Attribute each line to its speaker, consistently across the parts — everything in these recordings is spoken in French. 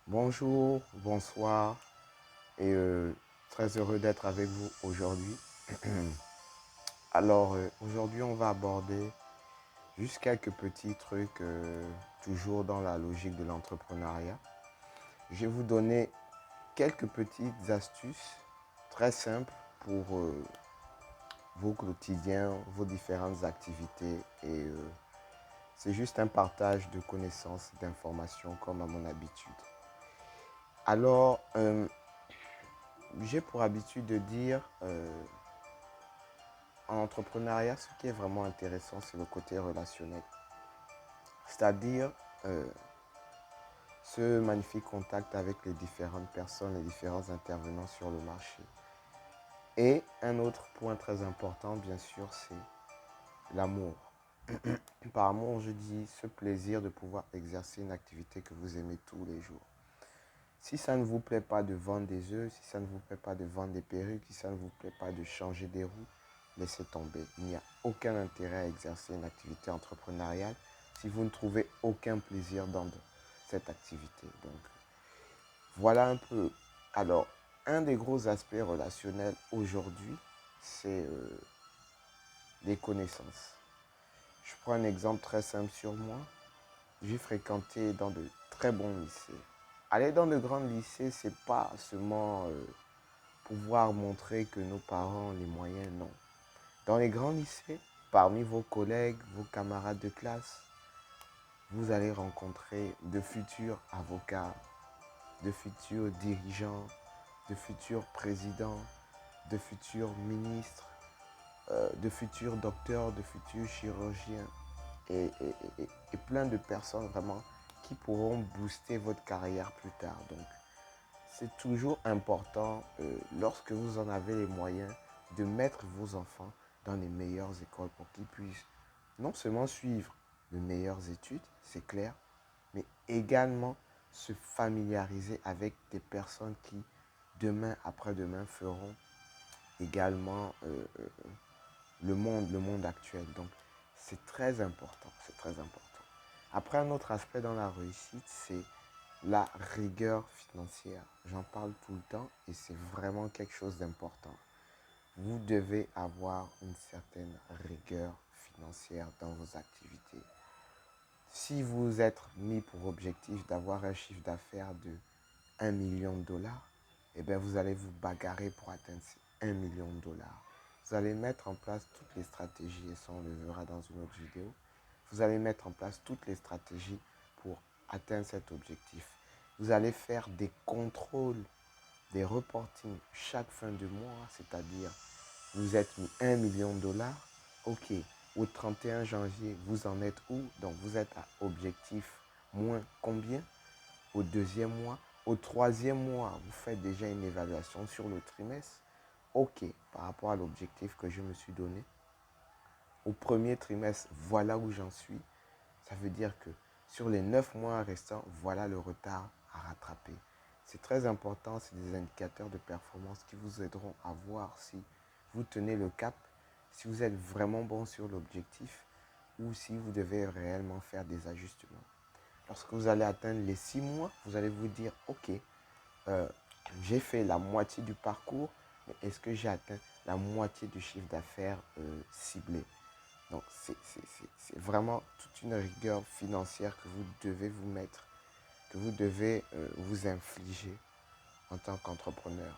Speaker 1: Bonjour, bonsoir et très heureux d'être avec vous aujourd'hui. Aujourd'hui on va aborder juste quelques petits trucs, toujours dans la logique de l'entrepreneuriat. Je vais vous donner quelques petites astuces très simples pour vos quotidiens, vos différentes activités et c'est juste un partage de connaissances, d'informations comme à mon habitude. Alors, j'ai pour habitude de dire, en entrepreneuriat, ce qui est vraiment intéressant, c'est le côté relationnel. C'est-à-dire ce magnifique contact avec les différentes personnes, les différents intervenants sur le marché. Et un autre point très important, bien sûr, c'est l'amour. Par amour, je dis ce plaisir de pouvoir exercer une activité que vous aimez tous les jours. Si ça ne vous plaît pas de vendre des œufs, si ça ne vous plaît pas de vendre des perruques, si ça ne vous plaît pas de changer des roues, laissez tomber. Il n'y a aucun intérêt à exercer une activité entrepreneuriale si vous ne trouvez aucun plaisir dans cette activité. Donc, voilà un peu. Alors, un des gros aspects relationnels aujourd'hui, c'est les connaissances. Je prends un exemple très simple sur moi. J'ai fréquenté dans de très bons lycées. Aller dans de grands lycées, c'est pas seulement pouvoir montrer que nos parents ont les moyens, non. Dans les grands lycées, parmi vos collègues, vos camarades de classe, vous allez rencontrer de futurs avocats, de futurs dirigeants, de futurs présidents, de futurs ministres, de futurs docteurs, de futurs chirurgiens et plein de personnes vraiment qui pourront booster votre carrière plus tard. Donc, c'est toujours important, lorsque vous en avez les moyens, de mettre vos enfants dans les meilleures écoles pour qu'ils puissent non seulement suivre de meilleures études, c'est clair, mais également se familiariser avec des personnes qui, demain, après-demain, feront également le monde actuel. Donc, c'est très important, c'est très important. Après, un autre aspect dans la réussite, c'est la rigueur financière. J'en parle tout le temps et c'est vraiment quelque chose d'important. Vous devez avoir une certaine rigueur financière dans vos activités. Si vous êtes mis pour objectif d'avoir un chiffre d'affaires de 1 million de dollars, eh bien vous allez vous bagarrer pour atteindre ces 1 million de dollars. Vous allez mettre en place toutes les stratégies, et ça on le verra dans une autre vidéo. Vous allez mettre en place toutes les stratégies pour atteindre cet objectif. Vous allez faire des contrôles, des reportings chaque fin de mois, c'est-à-dire vous êtes mis 1 million de dollars, ok, au 31 janvier, vous en êtes où? Donc vous êtes à objectif moins combien? Au deuxième mois, au troisième mois, vous faites déjà une évaluation sur le trimestre. Ok, par rapport à l'objectif que je me suis donné. Au premier trimestre, voilà où j'en suis. Ça veut dire que sur les 9 mois restants, voilà le retard à rattraper. C'est très important, c'est des indicateurs de performance qui vous aideront à voir si vous tenez le cap, si vous êtes vraiment bon sur l'objectif ou si vous devez réellement faire des ajustements. Lorsque vous allez atteindre les 6 mois, vous allez vous dire, ok, euh, j'ai fait la moitié du parcours, mais est-ce que j'ai atteint la moitié du chiffre d'affaires ciblé? Donc, c'est vraiment toute une rigueur financière que vous devez vous mettre, que vous devez vous infliger en tant qu'entrepreneur,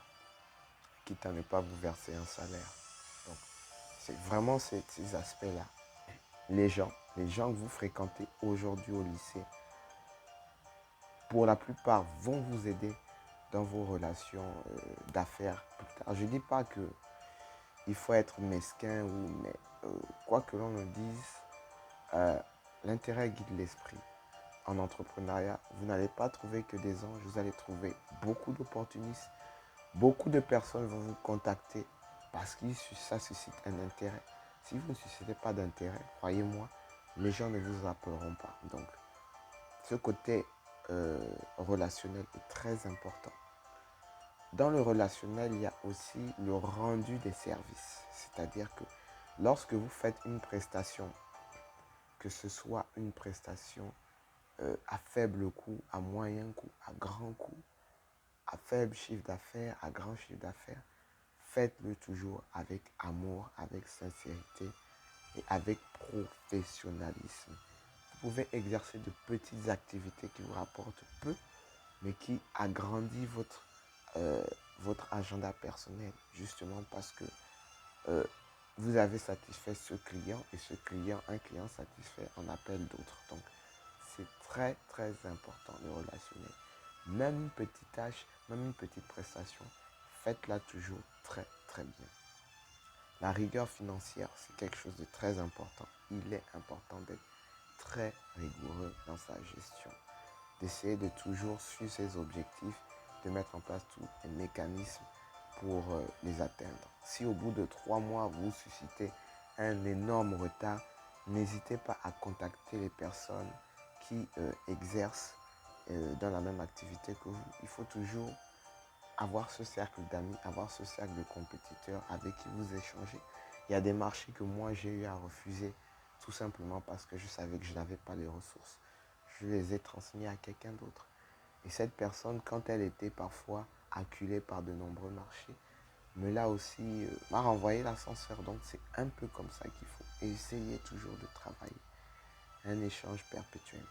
Speaker 1: quitte à ne pas vous verser un salaire. Donc, c'est vraiment ces aspects-là. Les gens que vous fréquentez aujourd'hui au lycée, pour la plupart, vont vous aider dans vos relations d'affaires plus tard. Je ne dis pas qu'il faut être mesquin, mais quoi que l'on me dise, euh, l'intérêt guide l'esprit. En entrepreneuriat, vous n'allez pas trouver que des anges, vous allez trouver beaucoup d'opportunistes. Beaucoup de personnes vont vous contacter parce que ça suscite un intérêt. Si vous ne suscitez pas d'intérêt, croyez-moi, les gens ne vous appelleront pas. Donc, ce côté relationnel est très important. Dans le relationnel, il y a aussi le rendu des services. C'est-à-dire que lorsque vous faites une prestation, que ce soit une prestation à faible coût, à moyen coût, à grand coût, à faible chiffre d'affaires, à grand chiffre d'affaires. Faites-le toujours avec amour, avec sincérité et avec professionnalisme. Vous pouvez exercer de petites activités qui vous rapportent peu, mais qui agrandit euh, votre agenda personnel, justement parce que euh, vous avez satisfait ce client et ce client, un client satisfait, en appelle d'autres. Donc, c'est très, très important le relationnel. Même une petite tâche, même une petite prestation, faites-la toujours très, très bien. La rigueur financière, c'est quelque chose de très important. Il est important d'être très rigoureux dans sa gestion, d'essayer de toujours suivre ses objectifs, de mettre en place tous les mécanismes pour les atteindre. Si au bout de 3 mois, vous suscitez un énorme retard, n'hésitez pas à contacter les personnes qui exercent dans la même activité que vous. Il faut toujours avoir ce cercle d'amis, avoir ce cercle de compétiteurs avec qui vous échangez. Il y a des marchés que moi j'ai eu à refuser tout simplement parce que je savais que je n'avais pas les ressources. Je les ai transmis à quelqu'un d'autre. Et cette personne, quand elle était parfois acculée par de nombreux marchés, me l'a aussi m'a renvoyé l'ascenseur. Donc c'est un peu comme ça qu'il faut essayer toujours de travailler. Un échange perpétuel.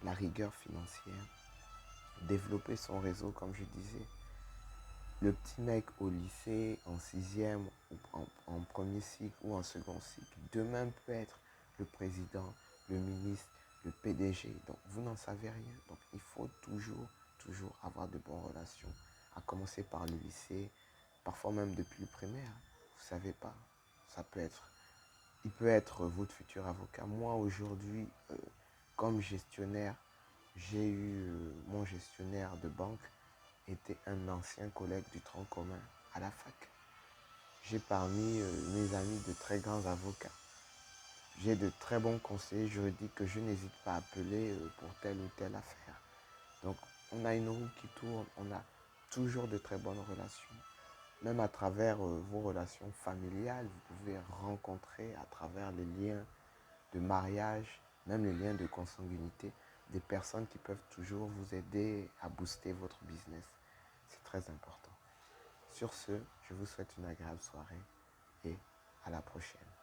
Speaker 1: La rigueur financière. Développer son réseau, comme je disais. Le petit mec au lycée, en sixième, ou en premier cycle ou en second cycle, demain peut être le président, le ministre, le PDG. Donc vous n'en savez rien. Donc il faut toujours, toujours avoir de bonnes relations. À commencer par le lycée, parfois même depuis le primaire. Vous ne savez pas. Il peut être votre futur avocat. Moi aujourd'hui, comme gestionnaire, j'ai eu mon gestionnaire de banque était un ancien collègue du tronc commun à la fac. J'ai parmi mes amis de très grands avocats. J'ai de très bons conseillers juridiques que je n'hésite pas à appeler pour telle ou telle affaire. Donc, on a une roue qui tourne, on a toujours de très bonnes relations. Même à travers vos relations familiales, vous pouvez rencontrer à travers les liens de mariage, même les liens de consanguinité, des personnes qui peuvent toujours vous aider à booster votre business. C'est très important. Sur ce, je vous souhaite une agréable soirée et à la prochaine.